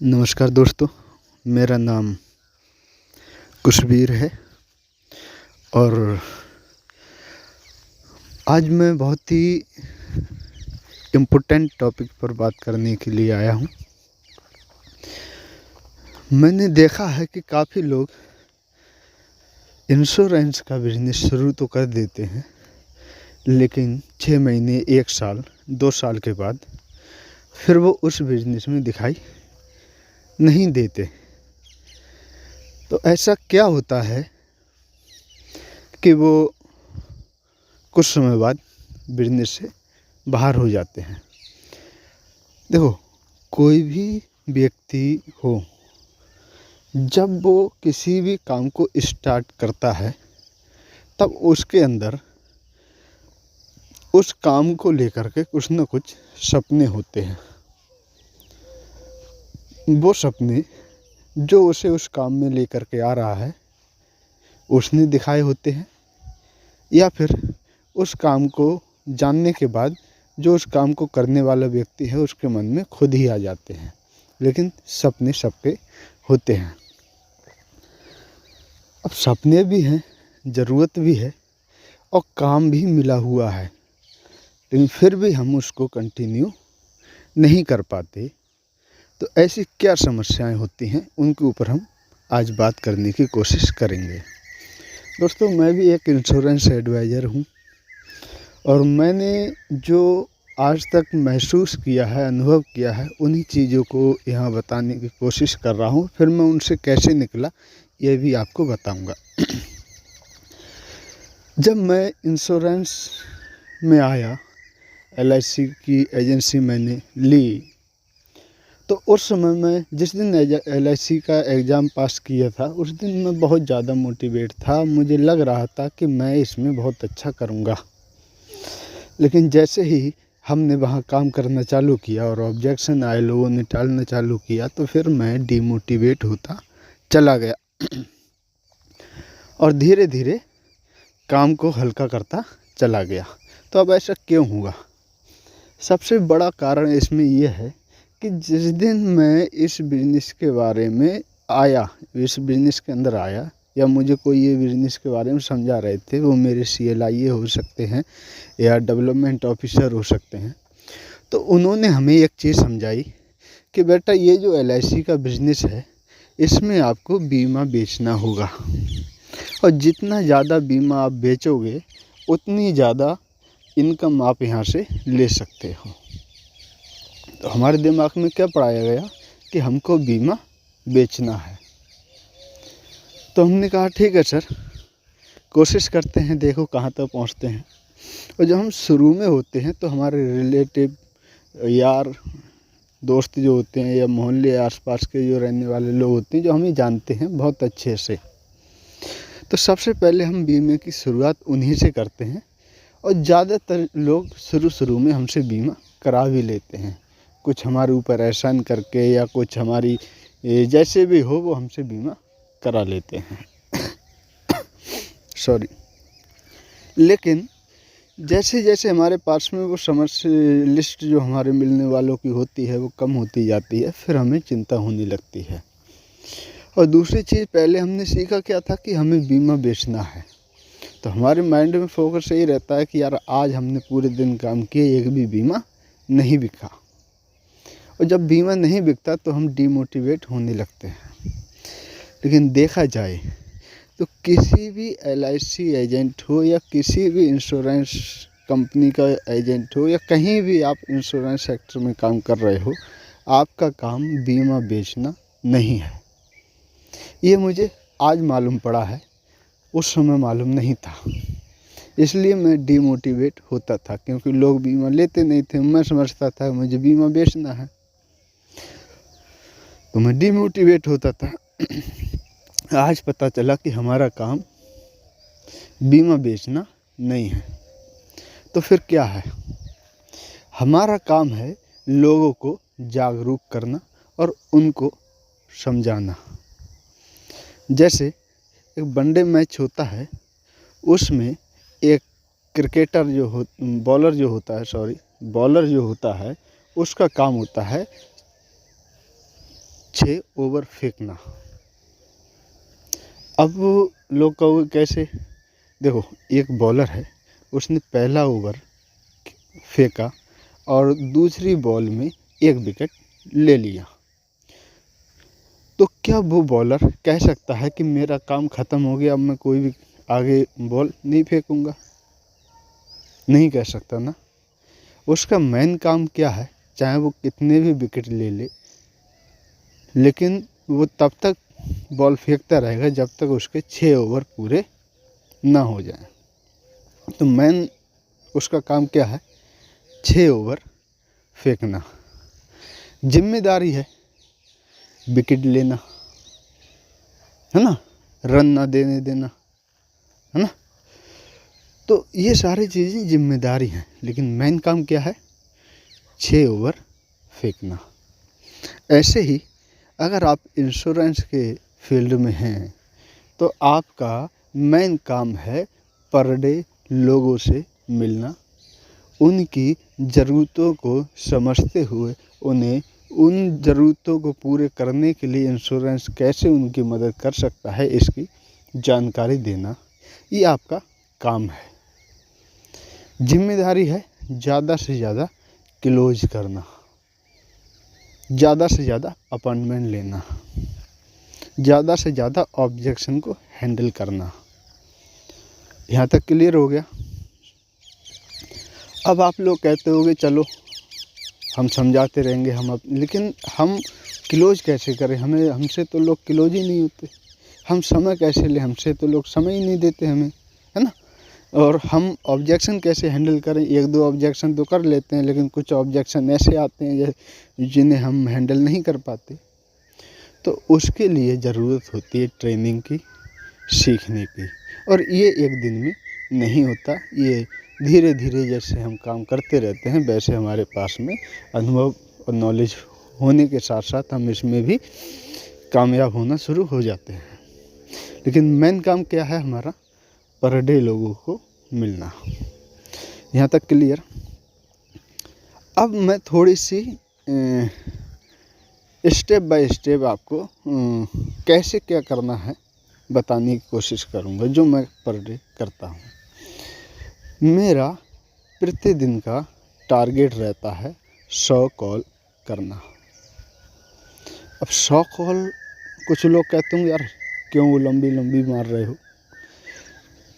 नमस्कार दोस्तों, मेरा नाम कुशबीर है और आज मैं बहुत ही इम्पोर्टेंट टॉपिक पर बात करने के लिए आया हूँ। मैंने देखा है कि काफ़ी लोग इंश्योरेंस का बिजनेस शुरू तो कर देते हैं, लेकिन 6 महीने, 1 साल, 2 साल के बाद फिर वो उस बिजनेस में दिखाई नहीं देते। तो ऐसा क्या होता है कि वो कुछ समय बाद बिजनेस से बाहर हो जाते हैं। देखो, कोई भी व्यक्ति हो, जब वो किसी भी काम को स्टार्ट करता है तब उसके अंदर उस काम को लेकर के कुछ न कुछ सपने होते हैं। वो सपने जो उसे उस काम में लेकर के आ रहा है उसने दिखाए होते हैं, या फिर उस काम को जानने के बाद जो उस काम को करने वाला व्यक्ति है उसके मन में खुद ही आ जाते हैं। लेकिन सपने सबके होते हैं। अब सपने भी हैं, ज़रूरत भी है और काम भी मिला हुआ है, लेकिन फिर भी हम उसको कंटिन्यू नहीं कर पाते। तो ऐसी क्या समस्याएं होती हैं, उनके ऊपर हम आज बात करने की कोशिश करेंगे। दोस्तों, मैं भी एक इंश्योरेंस एडवाइज़र हूँ और मैंने जो आज तक महसूस किया है, अनुभव किया है, उन्हीं चीज़ों को यहाँ बताने की कोशिश कर रहा हूँ। फिर मैं उनसे कैसे निकला ये भी आपको बताऊँगा। जब मैं इंश्योरेंस में आया, LIC की एजेंसी मैंने ली, तो उस समय मैं जिस दिन LIC का एग्ज़ाम पास किया था उस दिन मैं बहुत ज़्यादा मोटिवेट था। मुझे लग रहा था कि मैं इसमें बहुत अच्छा करूँगा। लेकिन जैसे ही हमने वहाँ काम करना चालू किया और ऑब्जेक्शन आए, लोगों ने टालना चालू किया, तो फिर मैं डिमोटिवेट होता चला गया और धीरे धीरे काम को हल्का करता चला गया। तो अब ऐसा क्यों हुआ? सबसे बड़ा कारण इसमें यह है कि जिस दिन मैं इस बिज़नेस के बारे में आया, इस बिज़नेस के अंदर आया, या मुझे कोई ये बिज़नेस के बारे में समझा रहे थे, वो मेरे CLIA हो सकते हैं या डेवलपमेंट ऑफिसर हो सकते हैं, तो उन्होंने हमें एक चीज़ समझाई कि बेटा, ये जो LIC का बिज़नेस है इसमें आपको बीमा बेचना होगा और जितना ज़्यादा बीमा आप बेचोगे उतनी ज़्यादा इनकम आप यहाँ से ले सकते हो। तो हमारे दिमाग में क्या पढ़ाया गया कि हमको बीमा बेचना है। तो हमने कहा ठीक है सर, कोशिश करते हैं, देखो कहाँ तक पहुँचते हैं। और जब हम शुरू में होते हैं तो हमारे रिलेटिव, यार, दोस्त जो होते हैं या मोहल्ले आसपास के जो रहने वाले लोग होते हैं, जो हमें जानते हैं बहुत अच्छे से, तो सबसे पहले हम बीमे की शुरुआत उन्हीं से करते हैं और ज़्यादातर लोग शुरू में हमसे बीमा करा भी लेते हैं। कुछ हमारे ऊपर एहसान करके या कुछ हमारी जैसे भी हो वो हमसे बीमा करा लेते हैं। सॉरी। लेकिन जैसे जैसे हमारे पास में वो समस्या लिस्ट जो हमारे मिलने वालों की होती है वो कम होती जाती है, फिर हमें चिंता होने लगती है। और दूसरी चीज़, पहले हमने सीखा क्या था कि हमें बीमा बेचना है, तो हमारे माइंड में फोकस यही रहता है कि यार आज हमने पूरे दिन काम किए, एक भी बीमा नहीं बिका। और जब बीमा नहीं बिकता तो हम डीमोटिवेट होने लगते हैं। लेकिन देखा जाए तो किसी भी LIC एजेंट हो या किसी भी इंश्योरेंस कंपनी का एजेंट हो या कहीं भी आप इंश्योरेंस सेक्टर में काम कर रहे हो, आपका काम बीमा बेचना नहीं है। ये मुझे आज मालूम पड़ा है, उस समय मालूम नहीं था। इसलिए मैं डीमोटिवेट होता था, क्योंकि लोग बीमा लेते नहीं थे। मैं समझता था मुझे बीमा बेचना है, तो मैं डीमोटिवेट होता था। आज पता चला कि हमारा काम बीमा बेचना नहीं है। तो फिर क्या है? हमारा काम है लोगों को जागरूक करना और उनको समझाना। जैसे एक वनडे मैच होता है, उसमें एक क्रिकेटर बॉलर जो होता है उसका काम होता है 6 ओवर फेंकना। अब लोग कहोगे कैसे? देखो, एक बॉलर है, उसने पहला ओवर फेंका और दूसरी बॉल में 1 विकेट ले लिया, तो क्या वो बॉलर कह सकता है कि मेरा काम ख़त्म हो गया, अब मैं कोई भी आगे बॉल नहीं फेंकूंगा? नहीं कह सकता ना। उसका मेन काम क्या है, चाहे वो कितने भी विकेट ले ले, लेकिन वो तब तक बॉल फेंकता रहेगा जब तक उसके 6 ओवर पूरे ना हो जाए। तो मेन उसका काम क्या है? 6 ओवर फेंकना। जिम्मेदारी है विकेट लेना, है ना, रन ना देने देना, है ना। तो ये सारी चीज़ें जिम्मेदारी हैं, लेकिन मेन काम क्या है? 6 ओवर फेंकना। ऐसे ही अगर आप इंश्योरेंस के फील्ड में हैं तो आपका मेन काम है पर डे लोगों से मिलना, उनकी ज़रूरतों को समझते हुए उन्हें उन ज़रूरतों को पूरे करने के लिए इंश्योरेंस कैसे उनकी मदद कर सकता है इसकी जानकारी देना, ये आपका काम है। जिम्मेदारी है ज़्यादा से ज़्यादा क्लोज करना, ज़्यादा से ज़्यादा अपॉइंटमेंट लेना, ज़्यादा से ज़्यादा ऑब्जेक्शन को हैंडल करना। यहाँ तक क्लियर हो गया? अब आप लोग कहते होंगे चलो हम समझाते रहेंगे, लेकिन हम क्लोज कैसे करें? हमसे तो लोग क्लोज ही नहीं होते। हम समय कैसे लें? हमसे तो लोग समय ही नहीं देते हमें, है ना। और हम ऑब्जेक्शन कैसे हैंडल करें? 1-2 ऑब्जेक्शन तो कर लेते हैं, लेकिन कुछ ऑब्जेक्शन ऐसे आते हैं जिन्हें हम हैंडल नहीं कर पाते। तो उसके लिए ज़रूरत होती है ट्रेनिंग की, सीखने की, और ये एक दिन में नहीं होता। ये धीरे धीरे जैसे हम काम करते रहते हैं वैसे हमारे पास में अनुभव और नॉलेज होने के साथ साथ हम इसमें भी कामयाब होना शुरू हो जाते हैं। लेकिन मेन काम क्या है हमारा? पर डे लोगों को मिलना। यहाँ तक क्लियर? अब मैं थोड़ी सी स्टेप बाय स्टेप आपको कैसे क्या करना है बताने की कोशिश करूँगा, जो मैं पर डे करता हूँ। मेरा प्रतिदिन का टारगेट रहता है 100 कॉल करना। अब 100 कॉल, कुछ लोग कहते होंगे यार क्यों वो लंबी लंबी मार रहे हो?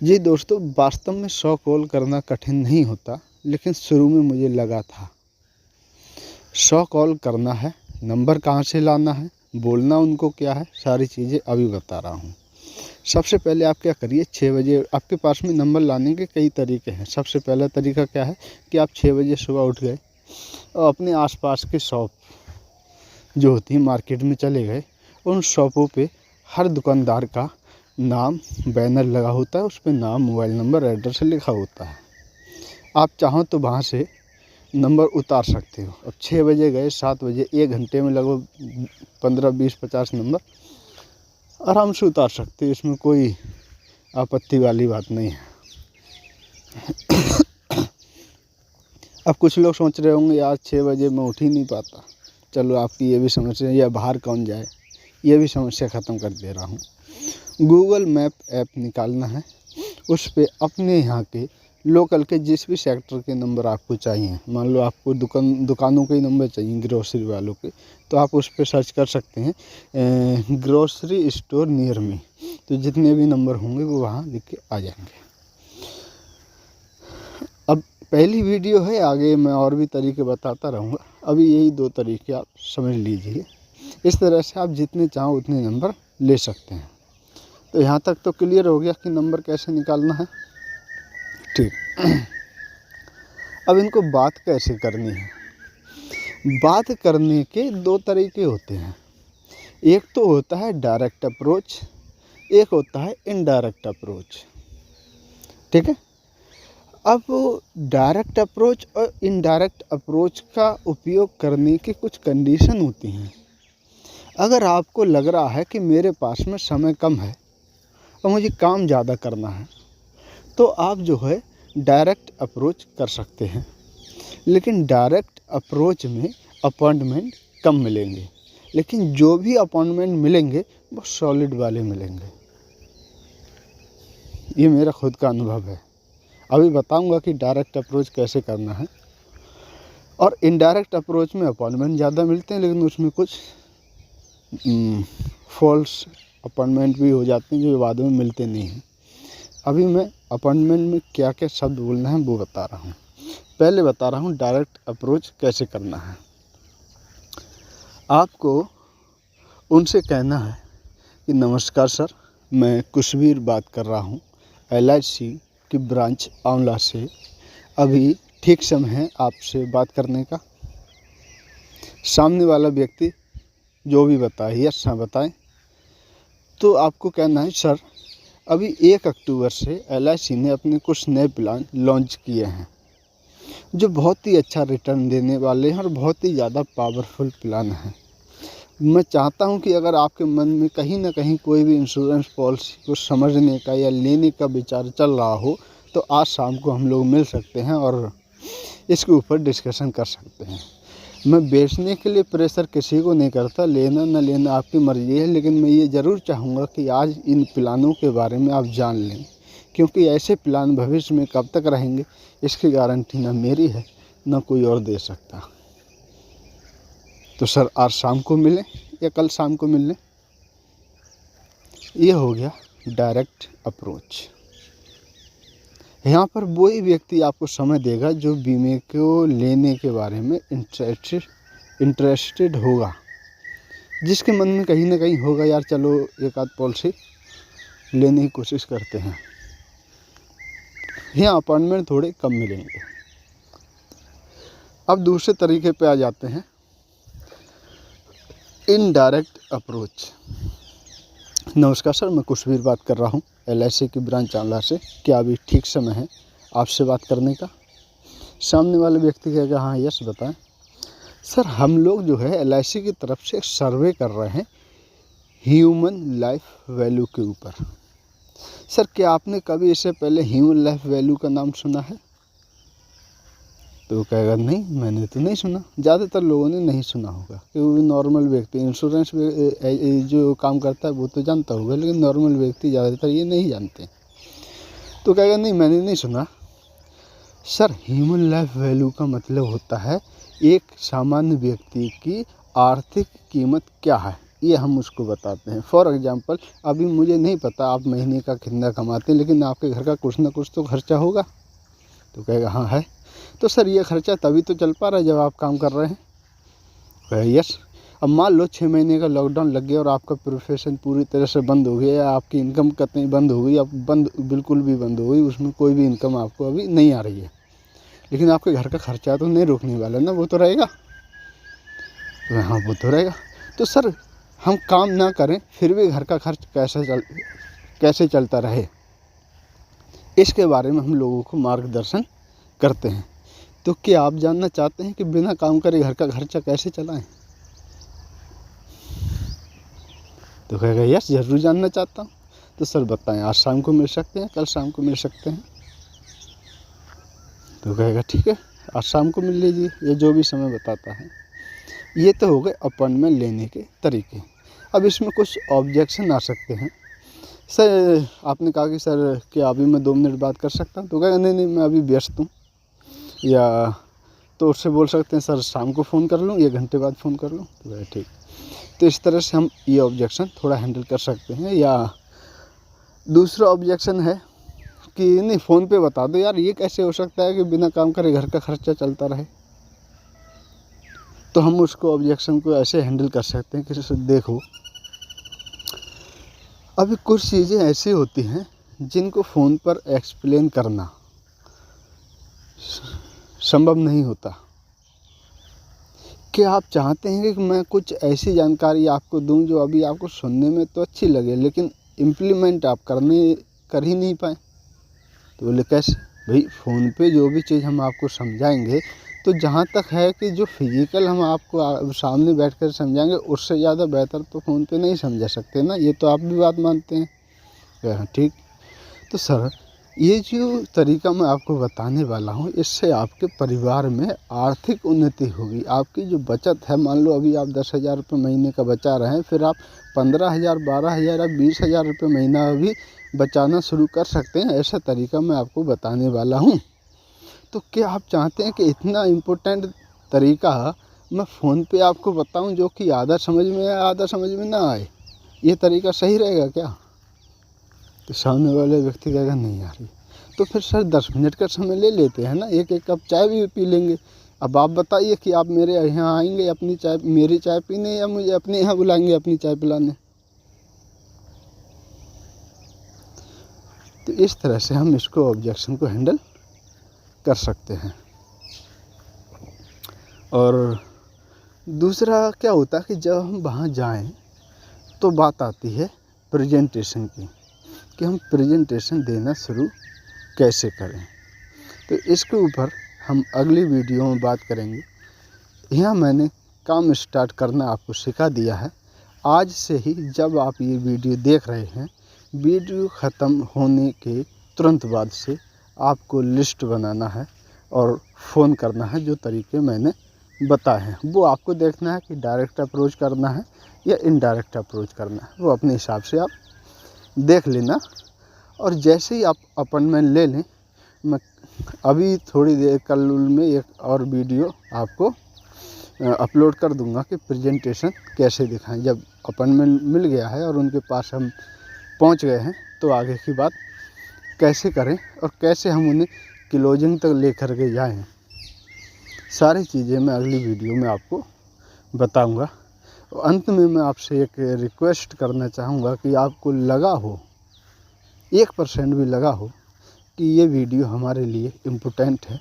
जी दोस्तों, वास्तव में 100 कॉल करना कठिन नहीं होता, लेकिन शुरू में मुझे लगा था। 100 कॉल करना है, नंबर कहाँ से लाना है, बोलना उनको क्या है, सारी चीज़ें अभी बता रहा हूँ। सबसे पहले आप क्या करिए, 6 बजे आपके पास में नंबर लाने के कई तरीके हैं। सबसे पहला तरीका क्या है कि आप 6 बजे सुबह उठ गए और अपने आसपास के शॉप जो होती है मार्केट में चले गए। उन शॉपों पे हर दुकानदार का नाम बैनर लगा होता है, उस पर नाम, मोबाइल नंबर, एड्रेस लिखा होता है। आप चाहो तो वहाँ से नंबर उतार सकते हो। अब 6 बजे गए, 7 बजे, 1 घंटे में लगभग 15, 20, 50 नंबर आराम से उतार सकते हो। इसमें कोई आपत्ति वाली बात नहीं है। अब कुछ लोग सोच रहे होंगे यार 6 बजे मैं उठ ही नहीं पाता। चलो आपकी ये भी समस्या, या बाहर कौन जाए, ये भी समस्या ख़त्म कर दे रहा हूँ। गूगल मैप ऐप निकालना है, उस पे अपने यहाँ के लोकल के जिस भी सेक्टर के नंबर आपको चाहिए, मान लो आपको दुकानों के ही नंबर चाहिए, ग्रोसरी वालों के, तो आप उस पर सर्च कर सकते हैं ग्रोसरी स्टोर नियर मी। तो जितने भी नंबर होंगे वो वहाँ लिख के आ जाएंगे। अब पहली वीडियो है, आगे मैं और भी तरीके बताता रहूँगा। अभी यही 2 तरीके आप समझ लीजिए। इस तरह से आप जितने चाहो उतने नंबर ले सकते हैं। तो यहाँ तक तो क्लियर हो गया कि नंबर कैसे निकालना है। ठीक, अब इनको बात कैसे करनी है? बात करने के 2 तरीके होते हैं। एक तो होता है डायरेक्ट अप्रोच, एक होता है इनडायरेक्ट अप्रोच। ठीक है। अब डायरेक्ट अप्रोच और इनडायरेक्ट अप्रोच का उपयोग करने की कुछ कंडीशन होती हैं। अगर आपको लग रहा है कि मेरे पास में समय कम है और मुझे काम ज़्यादा करना है, तो आप जो है डायरेक्ट अप्रोच कर सकते हैं। लेकिन डायरेक्ट अप्रोच में अपॉइंटमेंट कम मिलेंगे, लेकिन जो भी अपॉइंटमेंट मिलेंगे वो सॉलिड वाले मिलेंगे। ये मेरा खुद का अनुभव है। अभी बताऊंगा कि डायरेक्ट अप्रोच कैसे करना है। और इनडायरेक्ट अप्रोच में अपॉइंटमेंट ज़्यादा मिलते हैं, लेकिन उसमें कुछ फॉल्स अपॉइंटमेंट भी हो जाते हैं जो बाद में मिलते नहीं हैं। अभी मैं अपॉइंटमेंट में क्या क्या शब्द बोलना है वो बता रहा हूँ। पहले बता रहा हूँ डायरेक्ट अप्रोच कैसे करना है। आपको उनसे कहना है कि नमस्कार सर, मैं कुशवीर बात कर रहा हूँ LIC की ब्रांच आंवला से। अभी ठीक समय है आपसे बात करने का। सामने वाला व्यक्ति जो भी बताए यस हाँ बताएं। तो आपको कहना है सर, अभी 1 अक्टूबर से LIC ने अपने कुछ नए प्लान लॉन्च किए हैं जो बहुत ही अच्छा रिटर्न देने वाले हैं और बहुत ही ज़्यादा पावरफुल प्लान हैं। मैं चाहता हूं कि अगर आपके मन में कहीं ना कहीं कोई भी इंश्योरेंस पॉलिसी को समझने का या लेने का विचार चल रहा हो तो आज शाम को हम लोग मिल सकते हैं और इसके ऊपर डिस्कशन कर सकते हैं। मैं बेचने के लिए प्रेशर किसी को नहीं करता, लेना न लेना आपकी मर्ज़ी है, लेकिन मैं ये ज़रूर चाहूँगा कि आज इन प्लानों के बारे में आप जान लें, क्योंकि ऐसे प्लान भविष्य में कब तक रहेंगे इसकी गारंटी ना मेरी है ना कोई और दे सकता। तो सर आज शाम को मिलें या कल शाम को मिल लें। ये हो गया डायरेक्ट अप्रोच। यहाँ पर वही व्यक्ति आपको समय देगा जो बीमे को लेने के बारे में इंटरेस्टेड होगा, जिसके मन में कहीं ना कहीं होगा यार चलो एक आध पॉलिसी लेने की कोशिश करते हैं। यहाँ अपॉइंटमेंट थोड़े कम मिलेंगे। अब दूसरे तरीके पे आ जाते हैं, इनडायरेक्ट अप्रोच। नमस्कार सर, मैं कुशवीर बात कर रहा हूँ LIC की ब्रांच आंवला से। क्या अभी ठीक समय है आपसे बात करने का? सामने वाले व्यक्ति कहेगा हाँ यस बताएं। सर हम लोग जो है LIC की तरफ से एक सर्वे कर रहे हैं ह्यूमन लाइफ वैल्यू के ऊपर। सर क्या आपने कभी इससे पहले ह्यूमन लाइफ वैल्यू का नाम सुना है? तो कहेगा नहीं मैंने तो नहीं सुना। ज़्यादातर लोगों ने नहीं सुना होगा क्योंकि नॉर्मल व्यक्ति इंश्योरेंस जो काम करता है वो तो जानता होगा, लेकिन नॉर्मल व्यक्ति ज़्यादातर ये नहीं जानते। तो कहेगा नहीं मैंने नहीं सुना। सर ह्यूमन लाइफ वैल्यू का मतलब होता है एक सामान्य व्यक्ति की आर्थिक कीमत क्या है, ये हम उसको बताते हैं। फॉर एग्जांपल अभी मुझे नहीं पता आप महीने का कितना कमाते हैं, लेकिन आपके घर का कुछ ना कुछ तो खर्चा होगा। तो कहेगा हाँ है। तो सर ये खर्चा तभी तो चल पा रहा है जब आप काम कर रहे हैं। कहेगा यस। अब मान लो 6 महीने का लॉकडाउन लग गया और आपका प्रोफेशन पूरी तरह से बंद हो गया, या आपकी इनकम कतई बंद हो गई, अब बिल्कुल भी बंद हो गई, उसमें कोई भी इनकम आपको अभी नहीं आ रही है, लेकिन आपके घर का खर्चा तो नहीं रुकने वाला ना, वो तो रहेगा। तो हाँ वो तो रहेगा। तो सर हम काम ना करें फिर भी घर का खर्च कैसे चलता रहे, इसके बारे में हम लोगों को मार्गदर्शन करते हैं। तो क्या आप जानना चाहते हैं कि बिना काम करे घर का खर्चा कैसे चलाएं? तो कहेगा यस ज़रूर जानना चाहता हूँ। तो सर बताएं आज शाम को मिल सकते हैं, कल शाम को मिल सकते हैं? तो कहेगा ठीक है आज शाम को मिल लीजिए, ये जो भी समय बताता है। ये तो हो गए अपॉइंटमेंट लेने के तरीके। अब इसमें कुछ ऑब्जेक्शन आ सकते हैं। सर आपने कहा कि सर क्या अभी मैं 2 मिनट बात कर सकता हूँ? तो कहेगा नहीं मैं अभी व्यस्त हूँ। या तो उससे बोल सकते हैं सर शाम को फ़ोन कर लूँ, 1 घंटे बाद फ़ोन कर लूँ? तो कहेगा ठीक। तो इस तरह से हम ये ऑब्जेक्शन थोड़ा हैंडल कर सकते हैं। या दूसरा ऑब्जेक्शन है कि नहीं फ़ोन पे बता दो यार, ये कैसे हो सकता है कि बिना काम करे घर का खर्चा चलता रहे? तो हम उसको ऑब्जेक्शन को ऐसे हैंडल कर सकते हैं कि देखो अभी कुछ चीज़ें ऐसी होती हैं जिनको फ़ोन पर एक्सप्लेन करना संभव नहीं होता। क्या आप चाहते हैं कि मैं कुछ ऐसी जानकारी आपको दूं जो अभी आपको सुनने में तो अच्छी लगे लेकिन इम्प्लीमेंट आप कर ही नहीं पाए? तो बोले कैसे? भाई फ़ोन पे जो भी चीज़ हम आपको समझाएंगे तो जहाँ तक है कि जो फिजिकल हम आपको सामने बैठकर समझाएंगे उससे ज़्यादा बेहतर तो फ़ोन पे नहीं समझा सकते ना, ये तो आप भी बात मानते हैं। हाँ ठीक। तो सर ये जो तरीका मैं आपको बताने वाला हूँ, इससे आपके परिवार में आर्थिक उन्नति होगी। आपकी जो बचत है, मान लो अभी आप 10,000 रुपये महीने का बचा रहे हैं, फिर आप 15,000, 12,000 या 20,000 रुपये महीना भी बचाना शुरू कर सकते हैं। ऐसा तरीका मैं आपको बताने वाला हूँ। तो क्या आप चाहते हैं कि इतना इम्पोर्टेंट तरीका मैं फ़ोन पे आपको बताऊं, जो कि आधा समझ में आए आधा समझ में ना आए? ये तरीका सही रहेगा क्या? तो सामने वाले व्यक्ति कहेगा नहीं यार, तो फिर सर 10 मिनट का समय ले लेते हैं ना, एक कप चाय भी पी लेंगे। अब आप बताइए कि आप मेरे यहाँ आएंगे अपनी चाय, मेरी चाय पीने, या मुझे अपने यहाँ बुलाएंगे अपनी चाय पिलाने? तो इस तरह से हम इसको ऑब्जेक्शन को हैंडल कर सकते हैं। और दूसरा क्या होता है कि जब हम वहाँ जाएं तो बात आती है प्रेजेंटेशन की, कि हम प्रेजेंटेशन देना शुरू कैसे करें। तो इसके ऊपर हम अगली वीडियो में बात करेंगे। यहाँ मैंने काम स्टार्ट करना आपको सिखा दिया है। आज से ही जब आप ये वीडियो देख रहे हैं, वीडियो ख़त्म होने के तुरंत बाद से आपको लिस्ट बनाना है और फ़ोन करना है। जो तरीके मैंने बताए हैं वो आपको देखना है कि डायरेक्ट अप्रोच करना है या इनडायरेक्ट अप्रोच करना है, वो अपने हिसाब से आप देख लेना। और जैसे ही आप अपॉइंटमेंट ले लें, मैं अभी थोड़ी देर कल में एक और वीडियो आपको अपलोड कर दूंगा कि प्रेजेंटेशन कैसे दिखाएं। जब अपॉइंटमेंट मिल गया है और उनके पास हम पहुंच गए हैं, तो आगे की बात कैसे करें और कैसे हम उन्हें क्लोजिंग तक लेकर के जाएं, सारी चीज़ें मैं अगली वीडियो में आपको बताऊंगा। और अंत में मैं आपसे एक रिक्वेस्ट करना चाहूँगा कि आपको लगा हो, 1% भी लगा हो कि ये वीडियो हमारे लिए इम्पोर्टेंट है,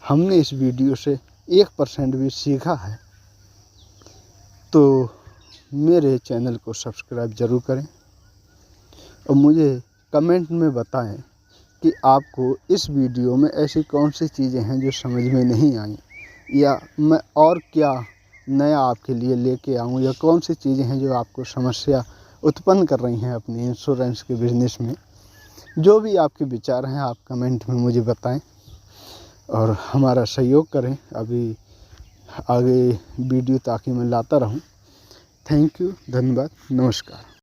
हमने इस वीडियो से 1% भी सीखा है, तो मेरे चैनल को सब्सक्राइब ज़रूर करें और मुझे कमेंट में बताएं कि आपको इस वीडियो में ऐसी कौन सी चीज़ें हैं जो समझ में नहीं आई, या मैं और क्या नया आपके लिए लेके आऊँ, या कौन सी चीज़ें हैं जो आपको समस्या उत्पन्न कर रही हैं अपनी इंश्योरेंस के बिज़नेस में। जो भी आपके विचार हैं आप कमेंट में मुझे बताएं और हमारा सहयोग करें अभी आगे वीडियो, ताकि मैं लाता रहूं। थैंक यू, धन्यवाद, नमस्कार।